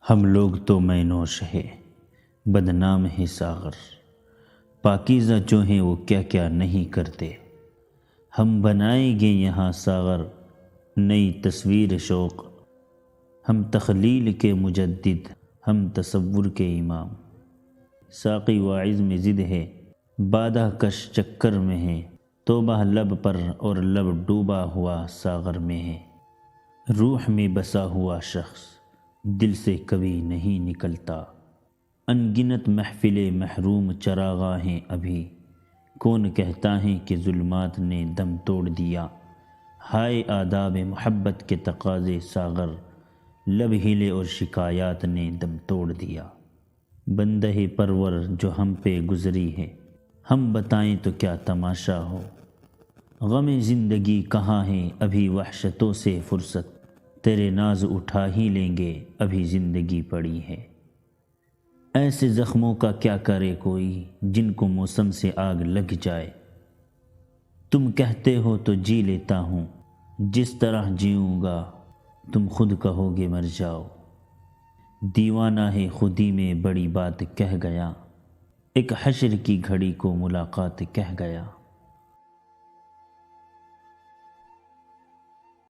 ہم لوگ تو میں نوش ہے، بدنام ہے ساغر، پاکیزہ جو ہیں وہ کیا کیا نہیں کرتے۔ ہم بنائیں گے یہاں ساغر نئی تصویر شوق، ہم تخلیل کے مجدد، ہم تصور کے امام۔ ساقی واعظ میں ضد ہے، بادہ کش چکر میں ہے، توبہ لب پر اور لب ڈوبا ہوا ساغر میں ہے۔ روح میں بسا ہوا شخص دل سے کبھی نہیں نکلتا، ان گنت محفل محروم چراغاں ہیں ابھی، کون کہتا ہے کہ ظلمات نے دم توڑ دیا۔ ہائے آداب محبت کے تقاضے ساغر، لب ہلے اور شکایات نے دم توڑ دیا۔ بندہ پرور جو ہم پہ گزری ہے، ہم بتائیں تو کیا تماشا ہو۔ غم زندگی کہاں ہے ابھی وحشتوں سے فرصت، تیرے ناز اٹھا ہی لیں گے ابھی زندگی پڑی ہے۔ ایسے زخموں کا کیا کرے کوئی جن کو موسم سے آگ لگ جائے، تم کہتے ہو تو جی لیتا ہوں، جس طرح جیوں گا تم خود کہو گے مر جاؤ۔ دیوانہ ہے خودی میں بڑی بات کہہ گیا، ایک حشر کی گھڑی کو ملاقات کہہ گیا۔